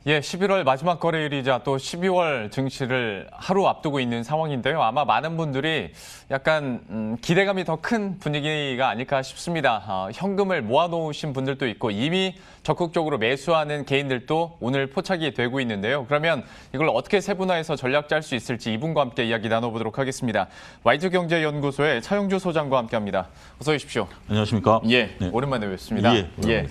예, 11월 마지막 거래일이자 또 12월 증시를 하루 앞두고 있는 상황인데요. 아마 많은 분들이 약간 기대감이 더 큰 분위기가 아닐까 싶습니다. 현금을 모아놓으신 분들도 있고 이미 적극적으로 매수하는 개인들도 오늘 포착이 되고 있는데요. 그러면 이걸 어떻게 세분화해서 전략 짤 수 있을지 이분과 함께 이야기 나눠보도록 하겠습니다. YG경제연구소의 차영주 소장과 함께합니다. 어서 오십시오. 안녕하십니까? 예, 네. 오랜만에 뵙습니다. 예.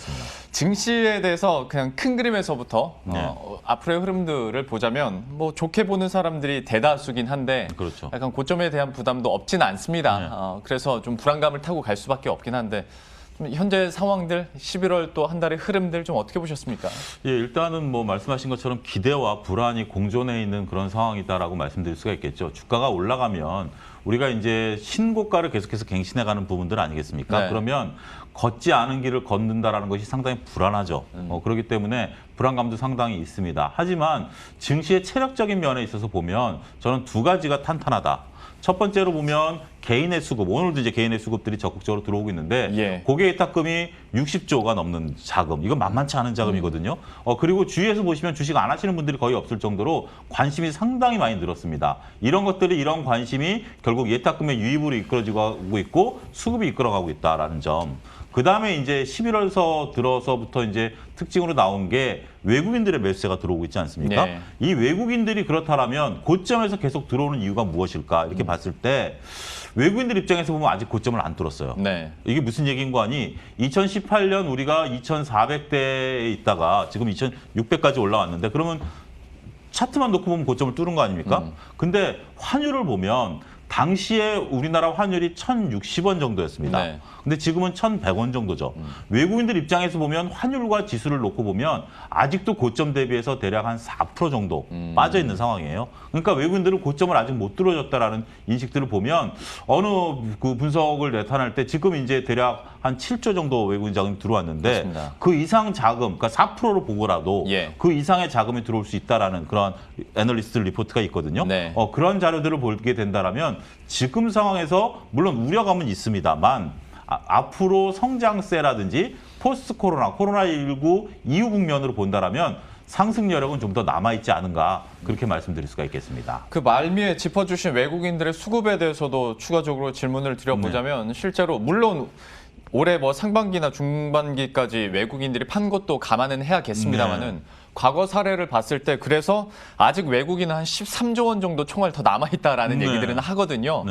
증시에 대해서 그냥 큰 그림에서부터 네. 앞으로의 흐름들을 보자면 뭐 좋게 보는 사람들이 대다수긴 한데 그렇죠. 약간 고점에 대한 부담도 없지는 않습니다. 네. 그래서 좀 불안감을 타고 갈 수밖에 없긴 한데 좀 현재 상황들 11월 또 한 달의 흐름들 좀 어떻게 보셨습니까? 예, 일단은 뭐 말씀하신 것처럼 기대와 불안이 공존해 있는 그런 상황이다라고 말씀드릴 수가 있겠죠. 주가가 올라가면 우리가 이제 신고가를 계속해서 갱신해가는 부분들 아니겠습니까? 네. 그러면 걷지 않은 길을 걷는다라는 것이 상당히 불안하죠. 그렇기 때문에 불안감도 상당히 있습니다. 하지만 증시의 체력적인 면에 있어서 보면 저는 두 가지가 탄탄하다. 첫 번째로 보면 개인의 수급, 오늘도 이제 개인의 수급들이 적극적으로 들어오고 있는데 예. 고객위탁금이 60조가 넘는 자금, 이건 만만치 않은 자금이거든요. 그리고 주위에서 보시면 주식 안 하시는 분들이 거의 없을 정도로 관심이 상당히 많이 늘었습니다. 이런 것들이 이런 관심이 결국 예탁금의 유입으로 이끌어지고 있고 수급이 이끌어가고 있다라는 점. 그 다음에 이제 11월서 들어서부터 이제 특징으로 나온 게 외국인들의 매수세가 들어오고 있지 않습니까? 네. 이 외국인들이 그렇다면 고점에서 계속 들어오는 이유가 무엇일까? 이렇게 봤을 때 외국인들 입장에서 보면 아직 고점을 안 뚫었어요. 네. 이게 무슨 얘기인 거 아니? 2018년 우리가 2,400대에 있다가 지금 2,600까지 올라왔는데 그러면 차트만 놓고 보면 고점을 뚫은 거 아닙니까? 근데 환율을 보면 당시에 우리나라 환율이 1,060원 정도였습니다. 네. 근데 지금은 1,100원 정도죠. 외국인들 입장에서 보면 환율과 지수를 놓고 보면 아직도 고점 대비해서 대략 한 4% 정도 빠져 있는 상황이에요. 그러니까 외국인들은 고점을 아직 못 뚫어줬다라는 인식들을 보면 어느 그 분석을 나타날 때 지금 이제 대략 한 7조 정도 외국인 자금이 들어왔는데 그렇습니다. 그 이상 자금, 그러니까 4%로 보고라도 예. 그 이상의 자금이 들어올 수 있다라는 그런 애널리스트 리포트가 있거든요. 네. 그런 자료들을 보게 된다라면 지금 상황에서 물론 우려감은 있습니다만 앞으로 성장세라든지 포스트 코로나19 이후 국면으로 본다라면 상승 여력은 좀 더 남아있지 않은가 그렇게 말씀드릴 수가 있겠습니다. 그 말미에 짚어주신 외국인들의 수급에 대해서도 추가적으로 질문을 드려보자면 실제로 물론 올해 뭐 상반기나 중반기까지 외국인들이 판 것도 감안은 해야겠습니다만은 과거 사례를 봤을 때 그래서 아직 외국인은 한 13조 원 정도 총알 더 남아있다라는 얘기들은 하거든요.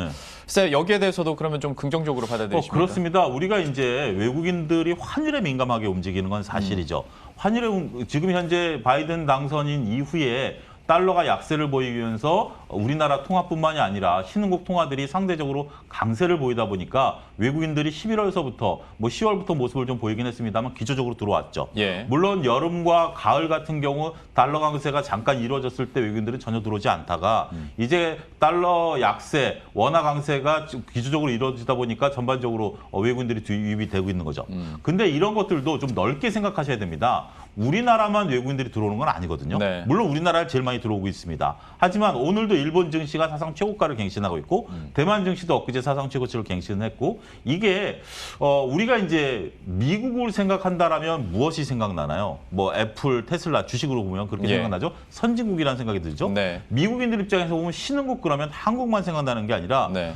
그래서 여기에 대해서도 그러면 좀 긍정적으로 받아들이십니까? 그렇습니다. 우리가 이제 외국인들이 환율에 민감하게 움직이는 건 사실이죠. 환율에 지금 현재 바이든 당선인 이후에 달러가 약세를 보이면서 우리나라 통화뿐만이 아니라 신흥국 통화들이 상대적으로 강세를 보이다 보니까 외국인들이 11월서부터 뭐 10월부터 모습을 좀 보이긴 했습니다만 기초적으로 들어왔죠. 예. 물론 여름과 가을 같은 경우 달러 강세가 잠깐 이루어졌을 때 외국인들은 전혀 들어오지 않다가 이제 달러 약세, 원화 강세가 기초적으로 이루어지다 보니까 전반적으로 외국인들이 유입이 되고 있는 거죠. 근데 이런 것들도 좀 넓게 생각하셔야 됩니다. 우리나라만 외국인들이 들어오는 건 아니거든요. 네. 물론 우리나라에 제일 많이 들어오고 있습니다. 하지만 오늘도 일본 증시가 사상 최고가를 갱신하고 있고 대만 증시도 엊그제 사상 최고치를 갱신했고 이게 우리가 이제 미국을 생각한다라면 무엇이 생각나나요? 뭐 애플, 테슬라 주식으로 보면 그렇게 예. 생각나죠. 선진국이라는 생각이 들죠. 네. 미국인들 입장에서 보면 신흥국 그러면 한국만 생각나는 게 아니라 네.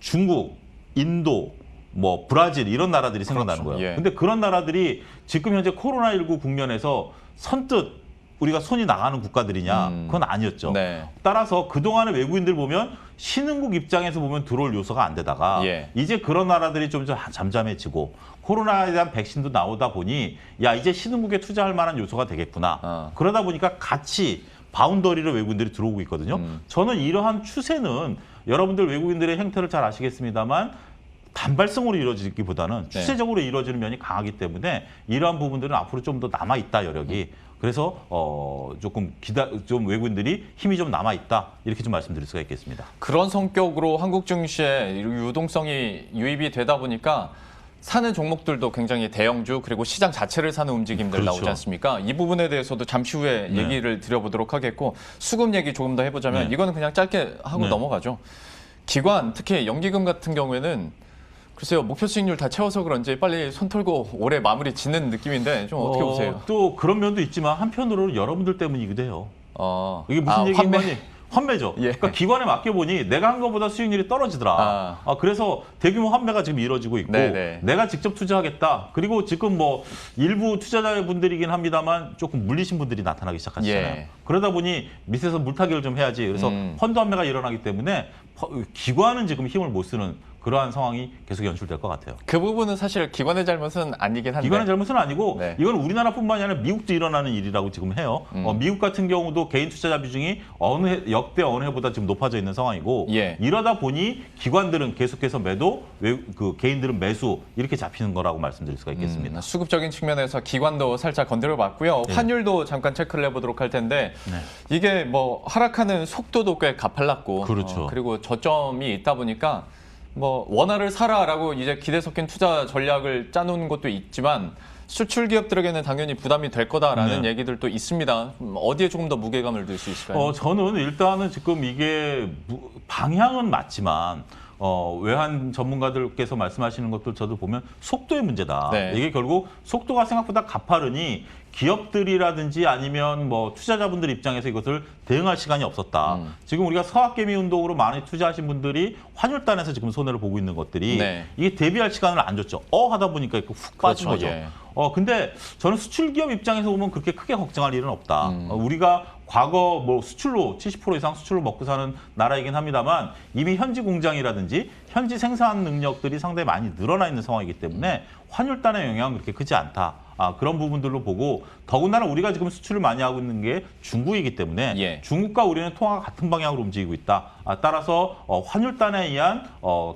중국, 인도, 뭐 브라질 이런 나라들이 생각나는 그렇죠. 거예요. 예. 근데 그런 나라들이 지금 현재 코로나19 국면에서 선뜻 우리가 손이 나가는 국가들이냐? 그건 아니었죠. 네. 따라서 그동안의 외국인들 보면 신흥국 입장에서 보면 들어올 요소가 안 되다가 예. 이제 그런 나라들이 좀 잠잠해지고 코로나에 대한 백신도 나오다 보니 야 이제 신흥국에 투자할 만한 요소가 되겠구나. 그러다 보니까 같이 바운더리로 외국인들이 들어오고 있거든요. 저는 이러한 추세는 여러분들 외국인들의 행태를 잘 아시겠습니다만 단발성으로 이루어지기보다는 추세적으로 이루어지는 면이 강하기 때문에 이러한 부분들은 앞으로 좀 더 남아있다 여력이. 그래서 좀 외국인들이 힘이 좀 남아있다 이렇게 좀 말씀드릴 수가 있겠습니다. 그런 성격으로 한국 증시에 유동성이 유입이 되다 보니까 사는 종목들도 굉장히 대형주 그리고 시장 자체를 사는 움직임들 그렇죠. 나오지 않습니까? 이 부분에 대해서도 잠시 후에 얘기를 드려보도록 하겠고 수급 얘기 조금 더 해보자면 이거는 그냥 짧게 하고 넘어가죠. 기관, 특히 연기금 같은 경우에는 글쎄요, 목표 수익률 다 채워서 그런지 빨리 손 털고 올해 마무리 짓는 느낌인데 좀 어떻게 보세요? 또 그런 면도 있지만 한편으로는 여러분들 때문이기도 해요. 이게 무슨 얘기인 환매? 거니? 환매죠. 예. 그러니까 기관에 맡겨보니 내가 한 것보다 수익률이 떨어지더라. 그래서 대규모 환매가 지금 이루어지고 있고 네네. 내가 직접 투자하겠다. 그리고 지금 뭐 일부 투자자분들이긴 합니다만 조금 물리신 분들이 나타나기 시작하시잖아요. 예. 그러다 보니 밑에서 물타기를 좀 해야지. 그래서 펀드 환매가 일어나기 때문에 기관은 지금 힘을 못 쓰는 그러한 상황이 계속 연출될 것 같아요. 그 부분은 사실 기관의 잘못은 아니긴 한데. 기관의 잘못은 아니고 네. 이건 우리나라뿐만이 아니라 미국도 일어나는 일이라고 지금 해요. 미국 같은 경우도 개인 투자자 비중이 역대 어느 해보다 지금 높아져 있는 상황이고 예. 이러다 보니 기관들은 계속해서 매도, 개인들은 매수 이렇게 잡히는 거라고 말씀드릴 수가 있겠습니다. 수급적인 측면에서 기관도 살짝 건드려 봤고요. 네. 환율도 잠깐 체크를 해보도록 할 텐데 네. 이게 뭐 하락하는 속도도 꽤 가팔랐고 그렇죠. 그리고 저점이 있다 보니까 뭐 원화를 사라라고 이제 기대 섞인 투자 전략을 짜놓은 것도 있지만 수출 기업들에게는 당연히 부담이 될 거다라는 네. 얘기들도 있습니다. 어디에 조금 더 무게감을 둘 수 있을까요? 저는 일단은 지금 이게 방향은 맞지만 외환 전문가들께서 말씀하시는 것들 저도 보면 속도의 문제다. 네. 이게 결국 속도가 생각보다 가파르니 기업들이라든지 아니면 뭐 투자자분들 입장에서 이것을 대응할 시간이 없었다. 지금 우리가 서학개미 운동으로 많이 투자하신 분들이 환율단에서 지금 손해를 보고 있는 것들이 네. 이게 대비할 시간을 안 줬죠. 하다 보니까 이렇게 훅 빠진 그렇죠. 거죠. 예. 근데 저는 수출 기업 입장에서 보면 그렇게 크게 걱정할 일은 없다. 우리가 과거 뭐 수출로 70% 이상 수출로 먹고 사는 나라이긴 합니다만 이미 현지 공장이라든지 현지 생산 능력들이 상당히 많이 늘어나 있는 상황이기 때문에 환율단의 영향은 그렇게 크지 않다. 그런 부분들로 보고 더군다나 우리가 지금 수출을 많이 하고 있는 게 중국이기 때문에 예. 중국과 우리는 통화가 같은 방향으로 움직이고 있다. 따라서 환율단에 의한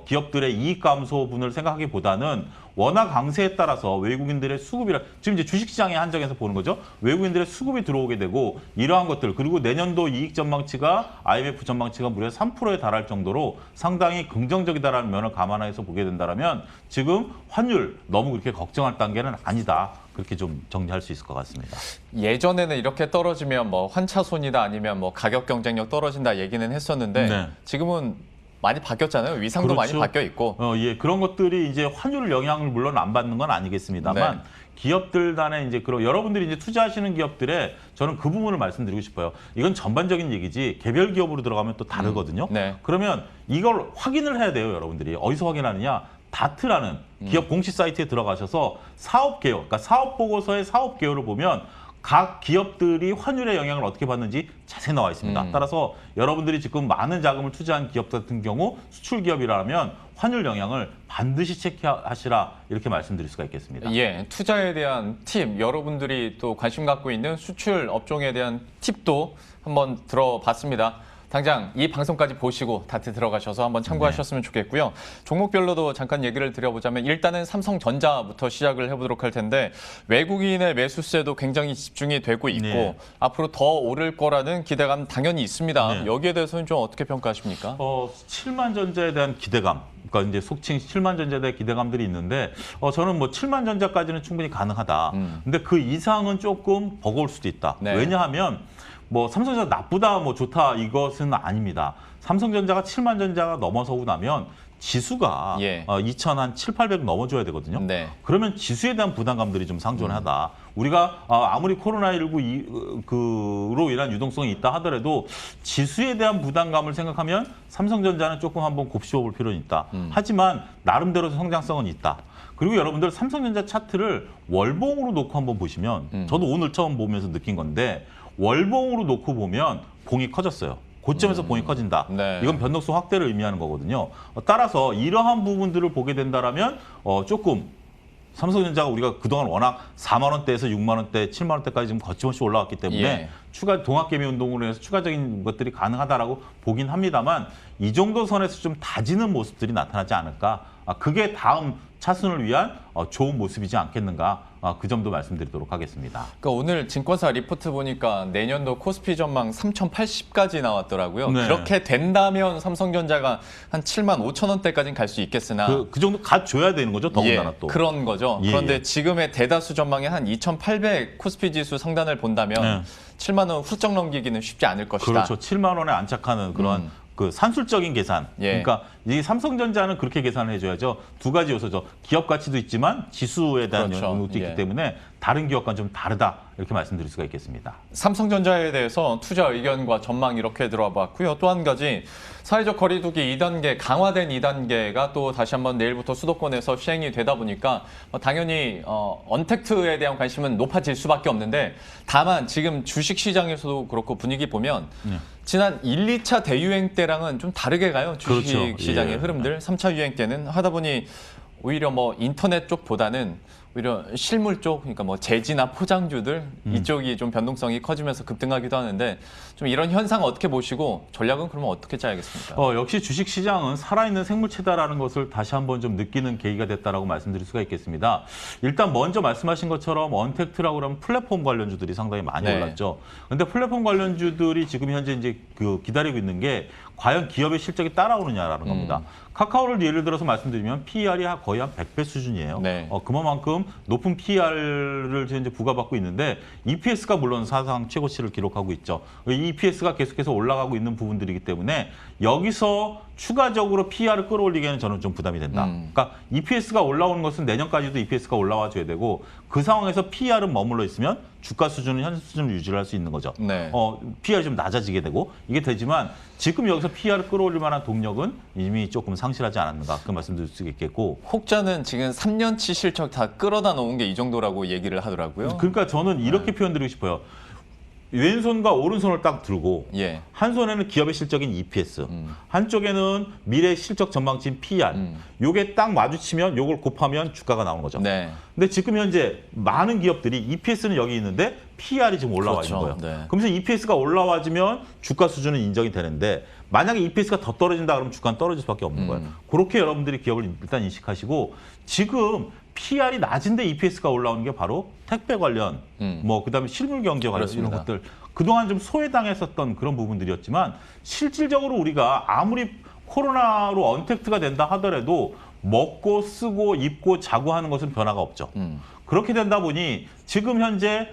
기업들의 이익 감소분을 생각하기보다는 원화 강세에 따라서 외국인들의 수급이라 지금 이제 주식시장에 한정해서 보는 거죠. 외국인들의 수급이 들어오게 되고 이러한 것들 그리고 내년도 이익 전망치가 IMF 전망치가 무려 3%에 달할 정도로 상당히 긍정적이다라는 면을 감안해서 보게 된다면 지금 환율 너무 그렇게 걱정할 단계는 아니다. 그렇게 좀 정리할 수 있을 것 같습니다. 예전에는 이렇게 떨어지면 뭐 환차손이다 아니면 뭐 가격 경쟁력 떨어진다 얘기는 했었는데 네. 지금은 많이 바뀌었잖아요. 위상도 그렇죠. 많이 바뀌어 있고. 예, 그런 것들이 이제 환율 영향을 물론 안 받는 건 아니겠습니다만 네. 기업들 간에 이제 그런 여러분들이 이제 투자하시는 기업들에 저는 그 부분을 말씀드리고 싶어요. 이건 전반적인 얘기지 개별 기업으로 들어가면 또 다르거든요. 네. 그러면 이걸 확인을 해야 돼요, 여러분들이. 어디서 확인하느냐? 다트라는 기업 공식 사이트에 들어가셔서 사업 개요, 그러니까 사업 보고서의 사업 개요를 보면 각 기업들이 환율의 영향을 어떻게 받는지 자세히 나와 있습니다. 따라서 여러분들이 지금 많은 자금을 투자한 기업 같은 경우 수출 기업이라면 환율 영향을 반드시 체크하시라 이렇게 말씀드릴 수가 있겠습니다. 예, 투자에 대한 팁, 여러분들이 또 관심 갖고 있는 수출 업종에 대한 팁도 한번 들어봤습니다. 당장 이 방송까지 보시고 다트 들어가셔서 한번 참고하셨으면 좋겠고요. 종목별로도 잠깐 얘기를 드려보자면 일단은 삼성전자부터 시작을 해보도록 할 텐데 외국인의 매수세도 굉장히 집중이 되고 있고 네. 앞으로 더 오를 거라는 기대감 당연히 있습니다. 네. 여기에 대해서는 좀 어떻게 평가하십니까? 7만 전자에 대한 기대감, 그러니까 이제 속칭 7만 전자에 대한 기대감들이 있는데 저는 뭐 7만 전자까지는 충분히 가능하다. 근데 그 이상은 조금 버거울 수도 있다. 네. 왜냐하면 뭐 삼성전자 나쁘다, 뭐 좋다 이것은 아닙니다. 삼성전자가 7만 전자가 넘어서고 나면 지수가 예. 2,700, 800 넘어줘야 되거든요. 네. 그러면 지수에 대한 부담감들이 좀 상존하다. 우리가 아무리 코로나19로 인한 유동성이 있다 하더라도 지수에 대한 부담감을 생각하면 삼성전자는 조금 한번 곱씹어 볼 필요는 있다. 하지만 나름대로 성장성은 있다. 그리고 여러분들 삼성전자 차트를 월봉으로 놓고 한번 보시면 저도 오늘 처음 보면서 느낀 건데 월봉으로 놓고 보면 봉이 커졌어요. 고점에서 봉이 커진다. 네. 이건 변동성 확대를 의미하는 거거든요. 따라서 이러한 부분들을 보게 된다면 조금 삼성전자가 우리가 그동안 워낙 4만 원대에서 6만 원대, 7만 원대까지 지금 거침없이 올라왔기 때문에 예. 추가 동학개미 운동으로 해서 추가적인 것들이 가능하다라고 보긴 합니다만 이 정도 선에서 좀 다지는 모습들이 나타나지 않을까. 그게 다음 차순을 위한 좋은 모습이지 않겠는가. 그 점도 말씀드리도록 하겠습니다. 그러니까 오늘 증권사 리포트 보니까 내년도 코스피 전망 3,080까지 나왔더라고요. 네. 그렇게 된다면 삼성전자가 한 7만 5천 원대까지는 갈 수 있겠으나 그 정도 갖줘야 되는 거죠, 더군다나 예, 또. 그런 거죠. 예, 그런데 예. 지금의 대다수 전망에 한 2,800 코스피 지수 상단을 본다면 네. 7만 원 훌쩍 넘기기는 쉽지 않을 것이다. 그렇죠. 7만 원에 안착하는 그런 그 산술적인 계산. 예. 그러니까 이 삼성전자는 그렇게 계산을 해줘야죠. 두 가지 요소죠. 기업 가치도 있지만 지수에 대한 그렇죠. 영역도 있기 예. 때문에 다른 기업과는 좀 다르다 이렇게 말씀드릴 수가 있겠습니다. 삼성전자에 대해서 투자 의견과 전망 이렇게 들어봤고요. 또 한 가지 사회적 거리두기 2단계 강화된 2단계가 또 다시 한번 내일부터 수도권에서 시행이 되다 보니까 당연히 언택트에 대한 관심은 높아질 수밖에 없는데 다만 지금 주식시장에서도 그렇고 분위기 보면 지난 1, 2차 대유행 때랑은 좀 다르게 가요. 주식시장의 그렇죠. 예. 흐름들. 3차 유행 때는 하다 보니 오히려 뭐 인터넷 쪽보다는 오히려 실물 쪽, 그러니까 뭐 제지나 포장주들 이쪽이 좀 변동성이 커지면서 급등하기도 하는데 좀 이런 현상 어떻게 보시고 전략은 그러면 어떻게 짜야겠습니까? 역시 주식시장은 살아있는 생물체다라는 것을 다시 한번 좀 느끼는 계기가 됐다라고 말씀드릴 수가 있겠습니다. 일단 먼저 말씀하신 것처럼 언택트라고 그러면 플랫폼 관련주들이 상당히 많이 네. 올랐죠. 근데 플랫폼 관련주들이 지금 현재 이제 기다리고 있는 게 과연 기업의 실적이 따라오느냐라는 겁니다. 카카오를 예를 들어서 말씀드리면 PER이 거의 한 100배 수준이에요. 네. 그만큼 높은 PER을 현재 부과받고 있는데 EPS가 물론 사상 최고치를 기록하고 있죠. 이 EPS가 계속해서 올라가고 있는 부분들이기 때문에 여기서 추가적으로 PER을 끌어올리기에는 저는 좀 부담이 된다. 그러니까 EPS가 올라오는 것은 내년까지도 EPS가 올라와 줘야 되고 그 상황에서 PER은 머물러 있으면 주가 수준은 현 수준을 유지할 수 있는 거죠. 네. PER이 좀 낮아지게 되고 이게 되지만 지금 여기서 PER을 끌어올릴 만한 동력은 이미 조금 상실하지 않았는가 그 말씀드릴 수 있겠고 혹자는 지금 3년치 실적 다 끌어다 놓은 게 이 정도라고 얘기를 하더라고요. 그러니까 저는 이렇게 표현드리고 싶어요. 왼손과 오른손을 딱 들고 예. 한 손에는 기업의 실적인 EPS, 한쪽에는 미래 실적 전망치인 PR. 요게 딱 마주치면 요걸 곱하면 주가가 나오는 거죠. 네. 근데 지금 현재 많은 기업들이 EPS는 여기 있는데 PR이 지금 올라와 그렇죠. 있는 거예요. 네. 그러면서 EPS가 올라와지면 주가 수준은 인정이 되는데 만약에 EPS가 더 떨어진다 그러면 주가는 떨어질 수밖에 없는 거예요. 그렇게 여러분들이 기업을 일단 인식하시고 지금 PR이 낮은데 EPS가 올라오는 게 바로 택배 관련, 그다음에 실물 경제 관련 그렇습니다. 이런 것들 그동안 좀 소외당했었던 그런 부분들이었지만 실질적으로 우리가 아무리 코로나로 언택트가 된다 하더라도 먹고 쓰고 입고 자고 하는 것은 변화가 없죠. 그렇게 된다 보니 지금 현재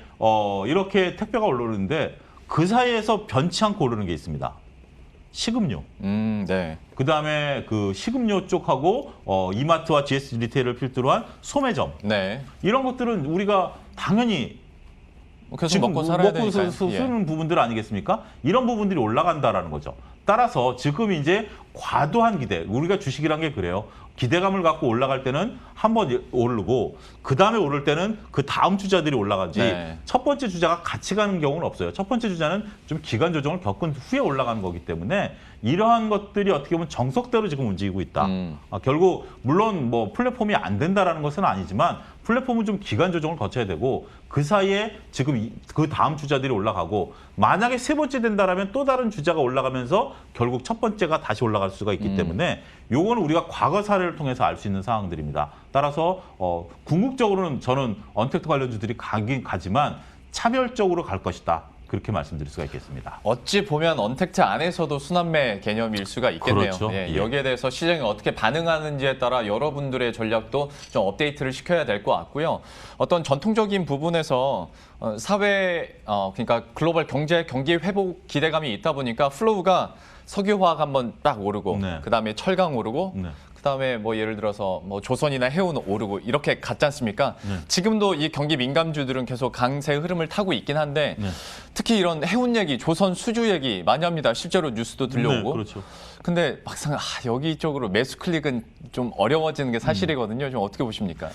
이렇게 택배가 올라오는데 그 사이에서 변치 않고 오르는 게 있습니다. 식음료. 네. 그다음에 그 식음료 쪽하고 이마트와 GS 리테일을 필두로 한 소매점. 네. 이런 것들은 우리가 당연히 계속 지금 먹고 살아야 먹고 되니까요. 쓰는 부분들 아니겠습니까? 이런 부분들이 올라간다라는 거죠. 따라서 지금 이제 과도한 기대, 우리가 주식이란 게 그래요. 기대감을 갖고 올라갈 때는 한번 오르고 그 다음에 오를 때는 그 다음 주자들이 올라가지 네. 첫 번째 주자가 같이 가는 경우는 없어요. 첫 번째 주자는 좀 기간 조정을 겪은 후에 올라가는 거기 때문에 이러한 것들이 어떻게 보면 정석대로 지금 움직이고 있다. 결국 물론 뭐 플랫폼이 안 된다라는 것은 아니지만 플랫폼은 좀 기간 조정을 거쳐야 되고 그 사이에 지금 그 다음 주자들이 올라가고 만약에 세 번째 된다라면 또 다른 주자가 올라가면서 결국 첫 번째가 다시 올라갈 수가 있기 때문에 요거는 우리가 과거 사례를 통해서 알 수 있는 상황들입니다. 따라서 궁극적으로는 저는 언택트 관련주들이 가긴 가지만 차별적으로 갈 것이다. 그렇게 말씀드릴 수가 있겠습니다. 어찌 보면 언택트 안에서도 순환매 개념일 수가 있겠네요. 그렇죠. 예, 예. 여기에 대해서 시장이 어떻게 반응하는지에 따라 여러분들의 전략도 좀 업데이트를 시켜야 될 것 같고요. 어떤 전통적인 부분에서 사회, 그러니까 글로벌 경기 회복 기대감이 있다 보니까 플로우가 석유화학 한번 딱 오르고 네. 그다음에 철강 오르고 네. 그다음에 뭐 예를 들어서 뭐 조선이나 해운 오르고 이렇게 갔지 않습니까? 지금도 이 경기 민감주들은 계속 강세 흐름을 타고 있긴 한데 특히 이런 해운 얘기, 조선 수주 얘기 많이 합니다. 실제로 뉴스도 들려오고. 네, 그렇죠. 근데 막상 여기 쪽으로 매수 클릭은 좀 어려워지는 게 사실이거든요. 좀 어떻게 보십니까?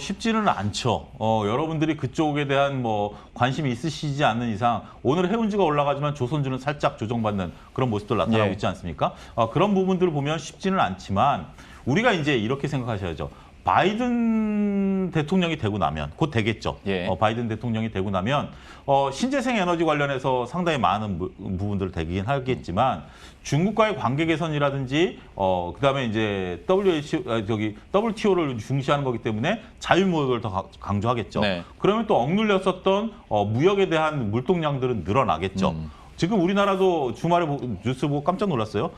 쉽지는 않죠. 여러분들이 그쪽에 대한 뭐 관심이 있으시지 않는 이상 오늘 해운주가 올라가지만 조선주는 살짝 조정받는 그런 모습들 나타나고 예. 있지 않습니까? 그런 부분들을 보면 쉽지는 않지만 우리가 이제 이렇게 생각하셔야죠. 바이든 대통령이 되고 나면 곧 되겠죠. 예. 바이든 대통령이 되고 나면 신재생 에너지 관련해서 상당히 많은 부분들을 되긴 하겠지만 중국과의 관계 개선이라든지 그다음에 이제 WTO를 중시하는 거기 때문에 자유무역을 더 강조하겠죠. 네. 그러면 또 억눌렸었던 무역에 대한 물동량들은 늘어나겠죠. 지금 우리나라도 주말에 뉴스 보고 깜짝 놀랐어요.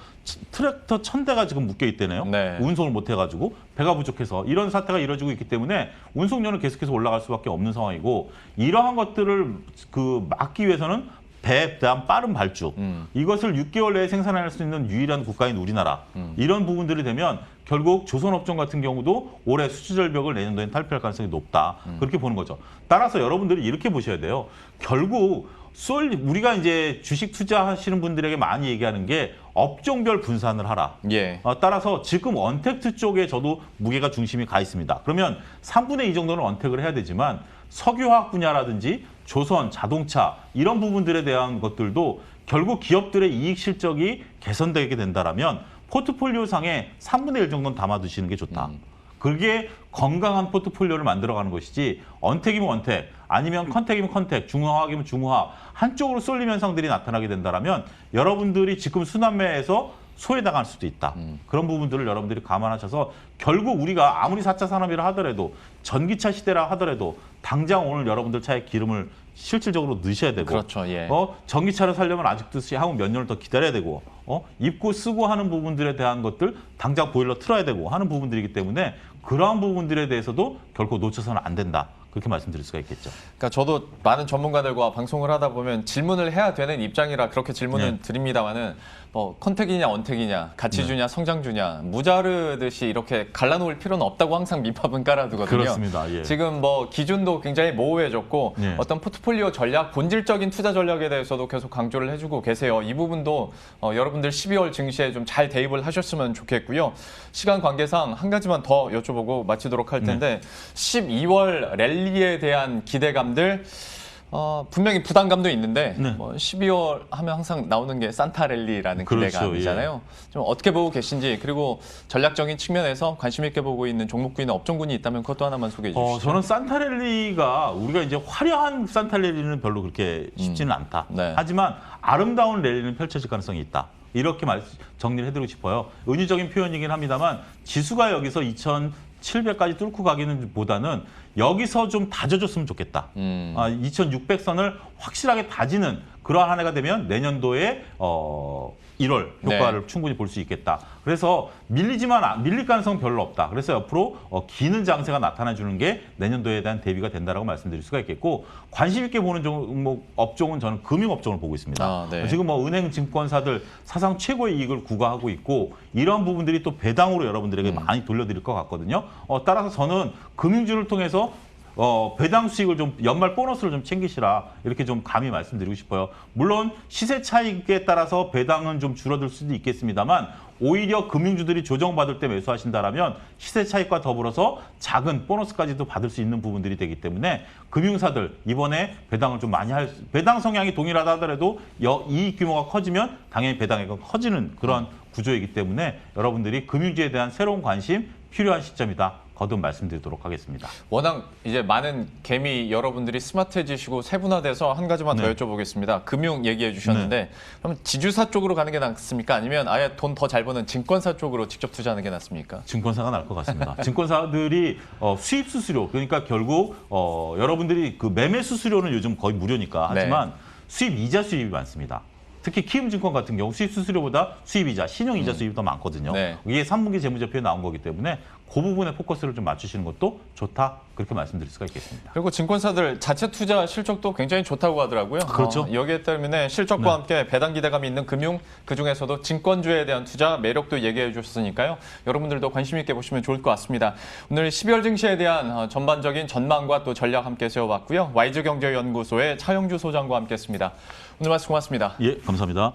트랙터 1000대가 지금 묶여 있대네요. 네. 운송을 못 해가지고 배가 부족해서 이런 사태가 이뤄지고 있기 때문에 운송료는 계속해서 올라갈 수밖에 없는 상황이고 이러한 것들을 막기 위해서는 배에 대한 빠른 발주, 이것을 6개월 내에 생산할 수 있는 유일한 국가인 우리나라, 이런 부분들이 되면 결국 조선업종 같은 경우도 올해 수주 절벽을 내년도엔 탈피할 가능성이 높다. 그렇게 보는 거죠. 따라서 여러분들이 이렇게 보셔야 돼요. 결국 우리가 이제 주식 투자하시는 분들에게 많이 얘기하는 게 업종별 분산을 하라. 예. 따라서 지금 언택트 쪽에 저도 무게가 중심이 가 있습니다. 그러면 3분의 2 정도는 언택을 해야 되지만 석유화학 분야라든지 조선, 자동차 이런 부분들에 대한 것들도 결국 기업들의 이익 실적이 개선되게 된다라면 포트폴리오 상에 3분의 1 정도는 담아두시는 게 좋다. 그게 건강한 포트폴리오를 만들어가는 것이지 언택이면 언택, 아니면 컨택이면 컨택, 중화학이면 중화학 한쪽으로 쏠림 현상들이 나타나게 된다면 여러분들이 지금 순환매에서 소외당할 수도 있다. 그런 부분들을 여러분들이 감안하셔서 결국 우리가 아무리 4차 산업이라 하더라도 전기차 시대라 하더라도 당장 오늘 여러분들 차에 기름을 실질적으로 넣으셔야 되고 그렇죠. 예. 전기차를 살려면 아직도 하고 몇 년을 더 기다려야 되고 입고 쓰고 하는 부분들에 대한 것들 당장 보일러 틀어야 되고 하는 부분들이기 때문에 그러한 부분들에 대해서도 결코 놓쳐서는 안 된다. 그렇게 말씀드릴 수가 있겠죠. 그러니까 저도 많은 전문가들과 방송을 하다 보면 질문을 해야 되는 입장이라 그렇게 질문을 네. 드립니다만은 뭐 컨택이냐 언택이냐 가치주냐 성장주냐 무자르듯이 이렇게 갈라놓을 필요는 없다고 항상 밑밥은 깔아두거든요. 그렇습니다. 예. 지금 뭐 기준도 굉장히 모호해졌고 예. 어떤 포트폴리오 전략, 본질적인 투자 전략에 대해서도 계속 강조를 해주고 계세요. 이 부분도 여러분들 12월 증시에 좀 잘 대입을 하셨으면 좋겠고요. 시간 관계상 한 가지만 더 여쭤보고 마치도록 할 텐데 12월 랠리에 대한 기대감들 분명히 부담감도 있는데 네. 뭐 12월 하면 항상 나오는 게 산타 랠리라는 그렇죠, 기대감이잖아요. 좀 어떻게 보고 계신지 그리고 전략적인 측면에서 관심 있게 보고 있는 종목군이나 업종군이 있다면 그것도 하나만 소개해 주시죠. 저는 산타랠리가 우리가 이제 화려한 산타랠리는 별로 그렇게 쉽지는 않다. 네. 하지만 아름다운 랠리는 펼쳐질 가능성이 있다. 이렇게 정리를 해드리고 싶어요. 은유적인 표현이긴 합니다만 지수가 여기서 2,700까지 뚫고 가기는 보다는 여기서 좀 다져줬으면 좋겠다. 2,600선을 확실하게 다지는 그러한 한 해가 되면 내년도에 1월 효과를 충분히 볼 수 있겠다. 그래서 밀릴 가능성 별로 없다. 그래서 옆으로 기는 장세가 나타나주는 게 내년도에 대한 대비가 된다라고 말씀드릴 수가 있겠고 관심 있게 보는 종목 업종은 저는 금융업종을 보고 있습니다. 네. 지금 뭐 은행, 증권사들 사상 최고의 이익을 구가하고 있고 이런 부분들이 또 배당으로 여러분들에게 많이 돌려드릴 것 같거든요. 따라서 저는 금융주를 통해서 배당 수익을 좀 연말 보너스를 좀 챙기시라 이렇게 좀 감히 말씀드리고 싶어요. 물론 시세 차익에 따라서 배당은 좀 줄어들 수도 있겠습니다만 오히려 금융주들이 조정받을 때 매수하신다라면 시세 차익과 더불어서 작은 보너스까지도 받을 수 있는 부분들이 되기 때문에 금융사들 이번에 배당을 좀 많이 배당 성향이 동일하다 하더라도 이익 규모가 커지면 당연히 배당액은 커지는 그런 구조이기 때문에 여러분들이 금융주에 대한 새로운 관심 필요한 시점이다. 거듭 말씀드리도록 하겠습니다. 워낙 이제 많은 개미 여러분들이 스마트해지시고 세분화돼서 한 가지만 더 여쭤보겠습니다. 금융 얘기해 주셨는데 그럼 지주사 쪽으로 가는 게 낫습니까? 아니면 아예 돈 더 잘 버는 증권사 쪽으로 직접 투자하는 게 낫습니까? 증권사가 나을 것 같습니다. 증권사들이 수입 수수료 그러니까 결국 여러분들이 그 매매 수수료는 요즘 거의 무료니까 하지만 수입 이자 수입이 많습니다. 특히 키움증권 같은 경우 수입 수수료보다 수입이자, 신용이자 수입이 더 많거든요. 네. 이게 3분기 재무제표에 나온 거기 때문에 그 부분에 포커스를 좀 맞추시는 것도 좋다. 그렇게 말씀드릴 수가 있겠습니다. 그리고 증권사들 자체 투자 실적도 굉장히 좋다고 하더라고요. 그렇죠. 여기에 때문에 실적과 함께 배당 기대감이 있는 금융, 그중에서도 증권주에 대한 투자 매력도 얘기해 주셨으니까요. 여러분들도 관심 있게 보시면 좋을 것 같습니다. 오늘 12월 증시에 대한 전반적인 전망과 또 전략 함께 세워봤고요. 와이즈경제연구소의 차영주 소장과 함께했습니다. 오늘 말씀 고맙습니다. 예, 감사합니다.